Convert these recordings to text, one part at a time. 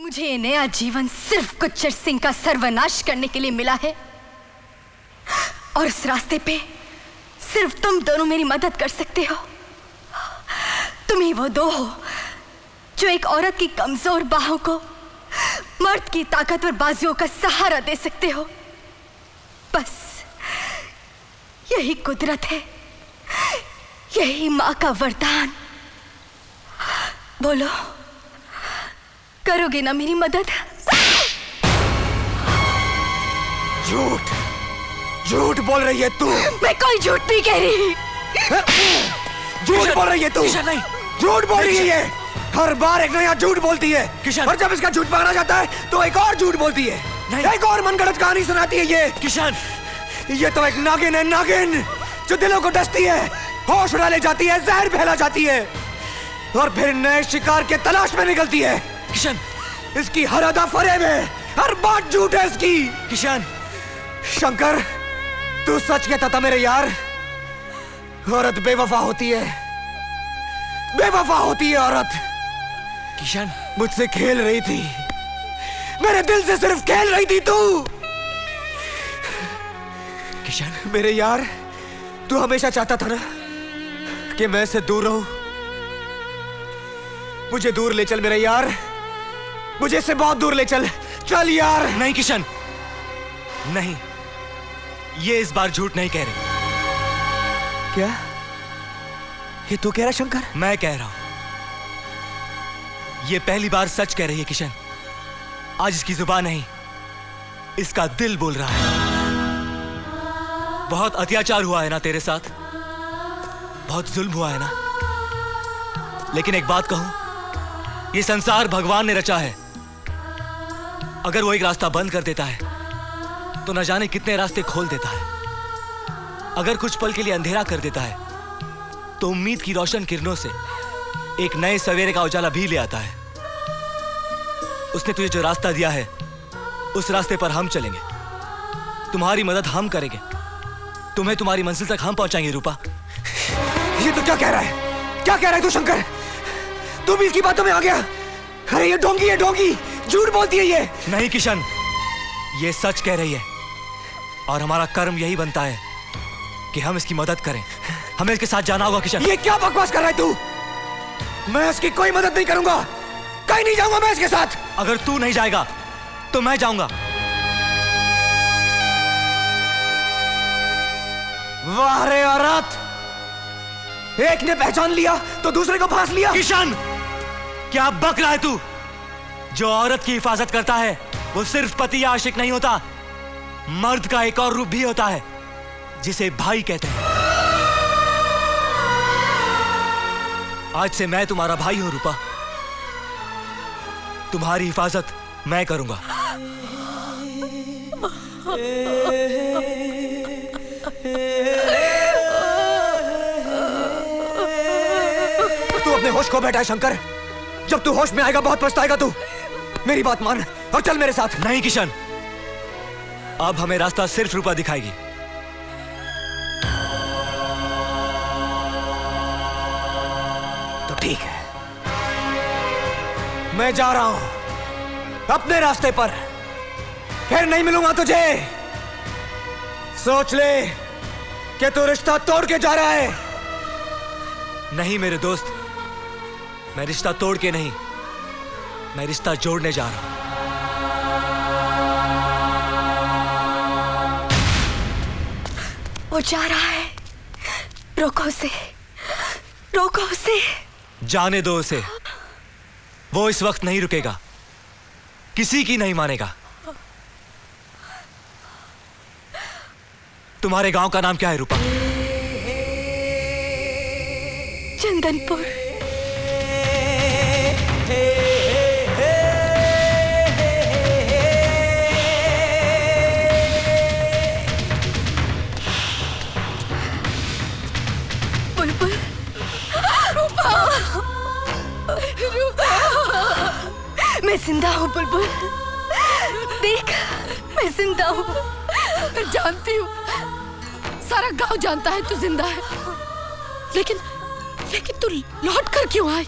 मुझे ये नया जीवन सिर्फ गुज्जर सिंह का सर्वनाश करने के लिए मिला है, और इस रास्ते पे सिर्फ तुम दोनों मेरी मदद कर सकते हो। तुम ही वो दो हो जो एक औरत की कमजोर बाहों को मर्द की ताकतवर बाजुओं का सहारा दे सकते हो। बस यही कुदरत है, यही माँ का वरदान। बोलो, करोगे ना मेरी मदद? झूठ झूठ बोल रही है तू। मैं कोई झूठ नहीं कह रही। झूठ बोल रही है तू। किशन नहीं, झूठ बोल रही है ये। हर बार एक नया झूठ बोलती है किशन। और जब इसका झूठ पकड़ा जाता है तो एक और झूठ बोलती है, एक और मनगढ़ंत कहानी सुनाती है ये। किशन, ये तो एक नागिन है, नागिन जो दिलों को डसती है, होश उड़ा ले जाती है, जहर फैला जाती है और फिर नए शिकार के तलाश में निकलती है। किशन, इसकी हर अदा फरेब है, हर बात झूठ है इसकी। किशन, शंकर, तू सच कहता था मेरे यार, औरत बेवफा होती है, बेवफा होती है औरत। किशन, मुझसे खेल रही थी, मेरे दिल से सिर्फ खेल रही थी तू। किशन, मेरे यार, तू हमेशा चाहता था ना कि मैं इससे दूर रहूं। मुझे दूर ले चल मेरे यार, मुझे इससे बहुत दूर ले चल। चल यार। नहीं किशन, नहीं, ये इस बार झूठ नहीं कह रही। क्या ये तू कह रहा शंकर? मैं कह रहा हूं, ये पहली बार सच कह रही है किशन। आज इसकी जुबान नहीं, इसका दिल बोल रहा है। बहुत अत्याचार हुआ है ना तेरे साथ, बहुत जुल्म हुआ है ना, लेकिन एक बात कहूं, ये संसार भगवान ने रचा है। अगर वो एक रास्ता बंद कर देता है तो न जाने कितने रास्ते खोल देता है। अगर कुछ पल के लिए अंधेरा कर देता है तो उम्मीद की रोशन किरणों से एक नए सवेरे का उजाला भी ले आता है। उसने तुझे जो रास्ता दिया है उस रास्ते पर हम चलेंगे, तुम्हारी मदद हम करेंगे, तुम्हें तुम्हारी मंजिल तक हम पहुंचाएंगे। रूपा, ये तो क्या कह रहा है? क्या कह रहा है तू शंकर? तू भी इसकी बातों में आ गया? अरे ये ढोंगी है, ढोंगी, झूठ बोलती है ये। नहीं किशन, ये सच कह रही है और हमारा कर्म यही बनता है कि हम इसकी मदद करें। हमें इसके साथ जाना होगा किशन। ये क्या बकवास कर रहा है तू? मैं इसकी कोई मदद नहीं करूंगा, कहीं नहीं जाऊंगा मैं इसके साथ। अगर तू नहीं जाएगा तो मैं जाऊंगा। वाह रे औरत, एक ने पहचान लिया तो दूसरे को फांस लिया। किशन, क्या बक रहा है तू? जो औरत की हिफाजत करता है वो सिर्फ पति या आशिक नहीं होता, मर्द का एक और रूप भी होता है जिसे भाई कहते हैं। आज से मैं तुम्हारा भाई हूं रूपा, तुम्हारी हिफाजत मैं करूंगा। तू अपने होश खो बैठा है शंकर, जब तू होश में आएगा बहुत पछताएगा तू। मेरी बात मान और चल मेरे साथ। नहीं किशन, अब हमें रास्ता सिर्फ रूपा दिखाएगी। तो ठीक है, मैं जा रहा हूं अपने रास्ते पर, फिर नहीं मिलूंगा तुझे। सोच ले कि तू रिश्ता तोड़ के जा रहा है। नहीं मेरे दोस्त, मैं रिश्ता तोड़ के नहीं, मैं रिश्ता जोड़ने जा रहा हूं। वो जा रहा है, रोको उसे, रोको उसे। जाने दो उसे, वो इस वक्त नहीं रुकेगा, किसी की नहीं मानेगा। तुम्हारे गांव का नाम क्या है रूपा? चंदनपुर। बुलबुल, रूपा, रूपा, मैं जिंदा हूँ बुलबुल, देख मैं जिंदा हूँ। मैं जानती हूँ, सारा गांव जानता है तू जिंदा है, लेकिन तू लौट कर क्यों आई?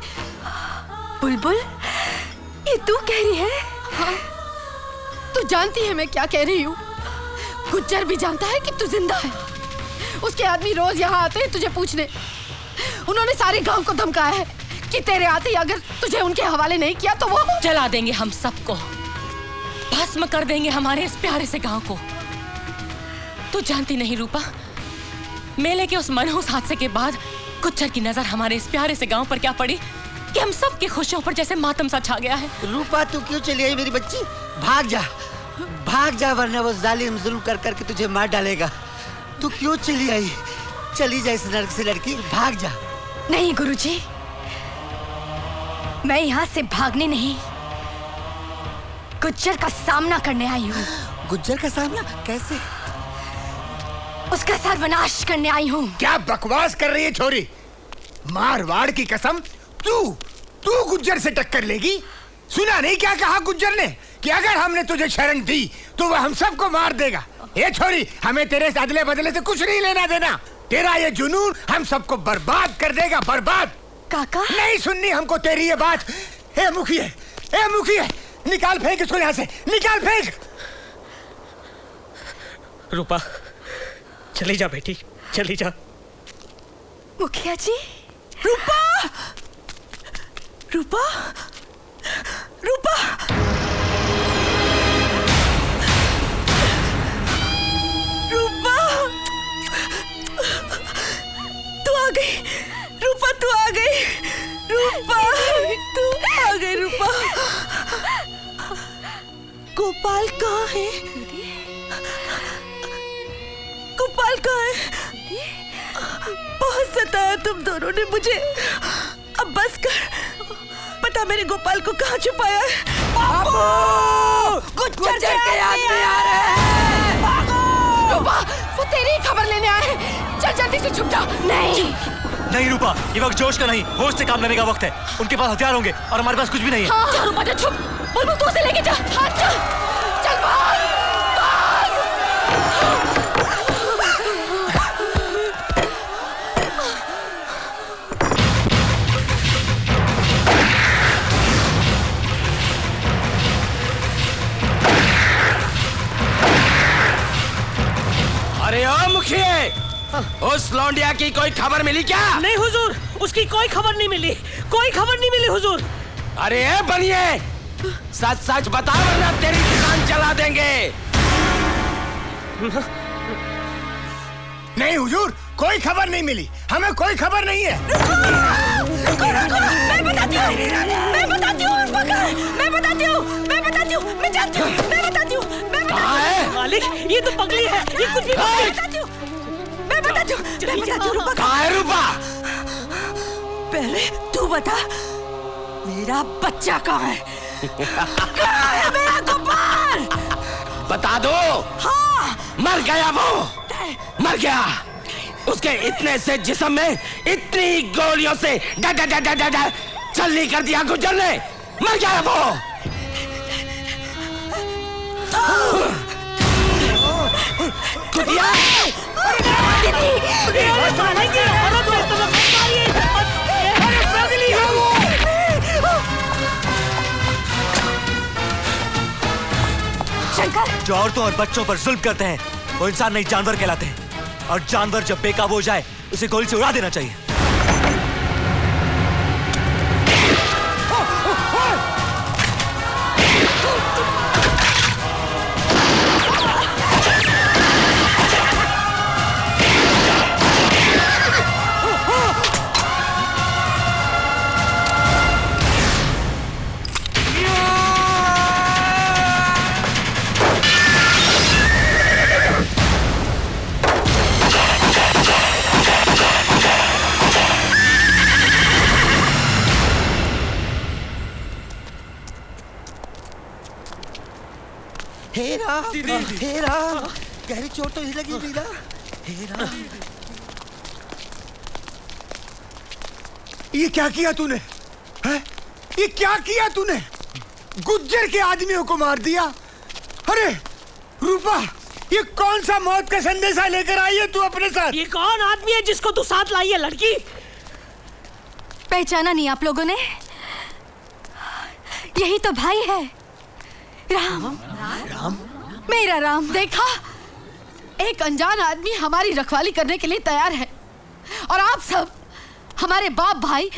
बुलबुल, ये तू कह रही है? हाँ, तू जानती है मैं क्या कह रही हूँ। गुज्जर भी जानता है कि तू जिंदा है। उसके आदमी रोज यहाँ आते हैं तुझे पूछने। उन्होंने सारे गांव को धमकाया है कि तेरे आते ही अगर तुझे उनके हवाले नहीं किया तो वो जला देंगे हम सबको, भस्म कर देंगे हमारे इस प्यारे से गांव को। तू जानती नहीं रूपा, मेले के उस मनहूस हादसे के बाद गुज्जर की नजर हमारे इस प्यारे से गांव पर क्या पड़ी कि हम सब की खुशियों पर जैसे मातम सा छा गया है। रूपा तू क्यों चली आई मेरी बच्ची? भाग जा, भाग जा, वरना वो जालिम जुल्म कर करके तुझे मार डालेगा। तू क्यों चली आई? चली जा इस नरक से लड़की, भाग जा। नहीं गुरुजी, मैं यहाँ से भागने नहीं, गुज्जर का सामना करने आई हूँ। गुज्जर का सामना कैसे? उसका सर्वनाश करने आई हूँ। क्या बकवास कर रही है छोरी? मारवाड़ की कसम, तू गुज्जर से टक्कर लेगी? सुना नहीं क्या कहा गुज्जर ने कि अगर हमने तुझे शरण दी तो वह हम सबको मार देगा। ये छोरी, हमें तेरे अदले बदले से कुछ नहीं लेना देना। तेरा ये जुनून हम सबको बर्बाद कर देगा, बर्बाद। काका नहीं सुननी हमको तेरी ये बात। ए मुखिया, निकाल फेंक इसको यहाँ से, निकाल फेंक। रूपा चली जा बेटी, चली जा। मुखिया जी। रूपा, रूपा, रूपा, रूपा, तू आ गई। रूपा तू आ गई। रूपा तू आ गई। रूपा, गोपाल कहाँ है? गोपाल कहाँ है? बहुत सताया तुम दोनों ने मुझे। अब बस कर, पता मेरे गोपाल को कहाँ छुपाया है। गुज्जर के आदमी आ रहे हैं। रूपा, वो तेरी खबर लेने आए हैं। चल जल्दी से छुप जा। नहीं रूपा, ये वक्त जोश का नहीं, होश से काम लेने का वक्त है। उनके पास हथियार होंगे और हमारे पास कुछ भी नहीं है। हाँ, रूपा जा, छुप। बुलबुल तू उसे लेके जा। हाँ, चल चल भाग, भाग। अरे ओ मुखिया, उस लौंडिया की कोई खबर मिली क्या? नहीं हुजूर, उसकी कोई खबर नहीं मिली, कोई खबर नहीं मिली हुजूर। अरे बनिए, सच सच बता वरना तेरी दुकान जला देंगे। नहीं हुजूर, कोई खबर नहीं मिली, हमें कोई खबर नहीं है। मैं बताती हूँ, मैं बताती हूँ, मैं बताती हूँ, मैं बताती हूँ, मैं जानती हूँ, मैं बताती हूँ, मैं बताती हूँ। मालिक, ये तो पगली है, ये कुछ भी मैं बताती हूँ, मैं बताती हूँ, मैं बताती हूँ। रूपा कहाँ है रूपा? पहले तू बता, मेरा बच्चा कहाँ है? कहाँ है मेरा गोपाल? बता दो। हाँ, मर गया वो, मर गया। उसके इतने से जिस्म में इतनी गोलियों से छलनी कर दिया गुज्जर ने, मर गया वो। कुतिया, शंकर, जो औरतों और बच्चों पर जुल्म करते हैं वो इंसान नहीं जानवर कहलाते हैं, और जानवर जब बेकाबू हो जाए उसे गोली से उड़ा देना चाहिए। हेरा, गहरी चोट तो नहीं लगी मीरा? हेरा, ये क्या किया तूने? है? ये क्या किया तूने? गुज्जर के आदमियों को मार दिया। अरे रूपा, ये कौन सा मौत का संदेशा लेकर आई है तू अपने साथ? ये कौन आदमी है जिसको तू साथ लाई है लड़की? पहचाना नहीं आप लोगों ने? यही तो भाई है, राम मेरा राम, देखा, एक अनजान आदमी हमारी रखवाली करने के लिए तैयार है और आप सब हमारे बाप भाई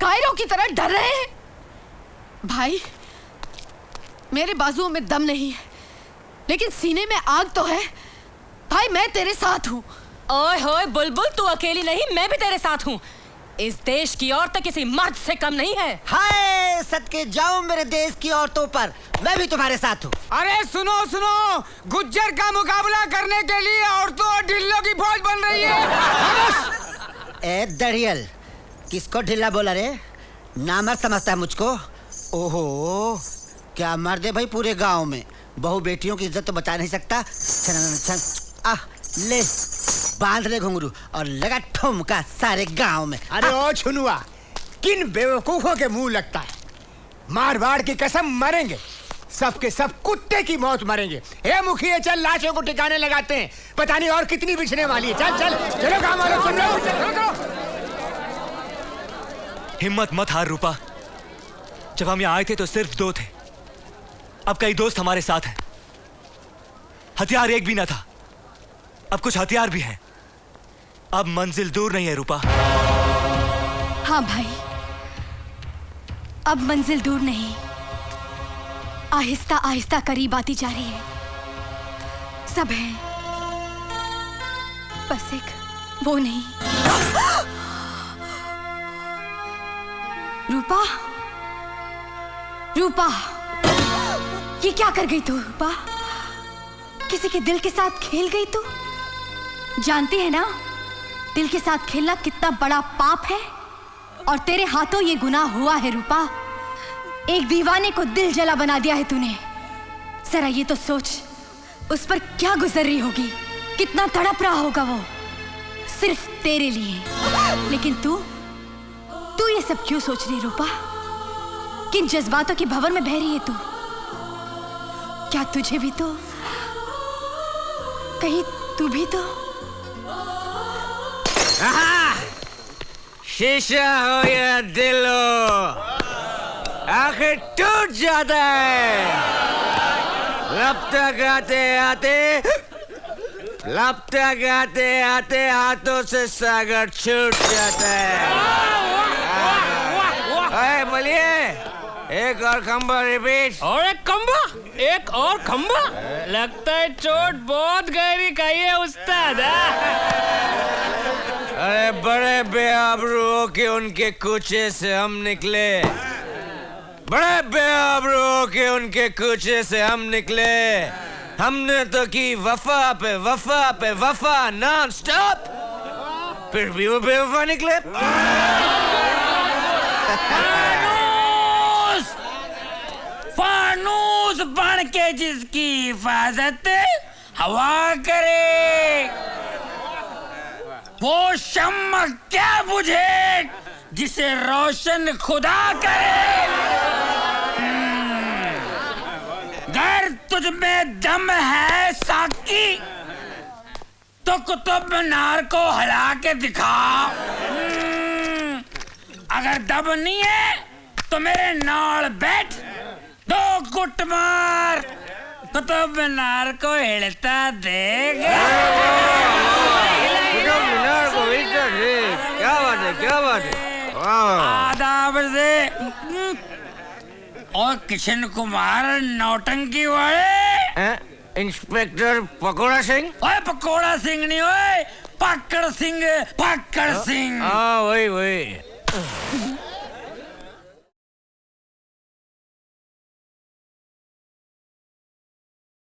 कायरों की तरह डर रहे हैं। भाई, मेरे बाजुओं में दम नहीं है लेकिन सीने में आग तो है। भाई, मैं तेरे साथ हूँ। ओए होए बुलबुल, तू अकेली नहीं, मैं भी तेरे साथ हूँ। इस देश की औरत किसी मर्द से कम नहीं है। हाय, सदके जाऊं मेरे देश की औरतों पर, मैं भी तुम्हारे साथ हूँ। अरे सुनो सुनो, गुज्जर का मुकाबला करने के लिए औरतों और ढिल्लों की फौज बन रही है। ए दरियल, किसको ढिल्ला बोला रे? नामर्द समझता है मुझको? ओहो, क्या मर्द है भाई पूरे गांव में, बहू बेटियों की इज्जत तो बचा नहीं सकता। ले, बांध ले घुंघरू और लगा ठुमका सारे गांव में। अरे ओ छुनुआ, किन बेवकूफों के मुंह लगता है? मारवाड़ की कसम, मरेंगे सबके सब, कुत्ते की मौत मरेंगे। हे मुखिया, चल लाशों को ठिकाने लगाते हैं, पता नहीं और कितनी बिछने वाली है। चल चल चलो काम वालों, सुन लो। हिम्मत मत हार रूपा। जब हम यहाँ आए थे तो सिर्फ 2 थे, अब कई दोस्त हमारे साथ हैं। हथियार एक भी ना था, अब कुछ हथियार भी हैं। अब मंजिल दूर नहीं है रूपा। हाँ भाई, अब मंजिल दूर नहीं, आहिस्ता आहिस्ता करीब आती जा रही है। सब है, बस एक वो नहीं। रूपा, रूपा, ये क्या कर गई तू? रूपा, किसी के दिल के साथ खेल गई तू। जानती है ना, दिल के साथ खेलना कितना बड़ा पाप है और तेरे हाथों ये गुनाह हुआ है। रूपा, एक दीवाने को दिल जला बना दिया है तूने। जरा ये तो सोच, उस पर क्या गुजर रही होगी, कितना तड़प रहा होगा वो सिर्फ तेरे लिए। लेकिन तू ये सब क्यों सोच रही रूपा? किन जज्बातों की भंवर में बह रही है तू? क्या तुझे भी तो, कहीं तू भी तो? शीशा हो या दिल हो, आखिर टूट जाता है। लपटा गाते आते हाथों से सागर छूट जाता है। अरे बोलिए, एक और खंबा रिपीट। और एक और खंबा। लगता है चोट बहुत गहरी खाई है उस्ताद। अरे बड़े बेआबरू के उनके कूचे से हम निकले, बड़े बेआबरू के उनके कूचे से हम निकले। हमने तो की वफा पे वफा पे वफा नॉन स्टॉप, फिर भी वो बेवफा निकले। फानूस बन के जिसकी हिफाजत हवा करे, वो शम्मा क्या बुझे जिसे रोशन खुदा करे। अगर तुझ में दम है साकी तो कुतुब मीनार को हिला के दिखा। अगर दम नहीं है तो मेरे नाल बैठ, 2 गुट मार, कुतुब मीनार को हिलता देगा। क्या बात है। आदाब से। और किशन कुमार नौटंकी वाले, इंस्पेक्टर पकोड़ा सिंह। ओए पकोड़ा सिंह नहीं, ओए पकड़ सिंह, पकड़ सिंह। हाँ वही।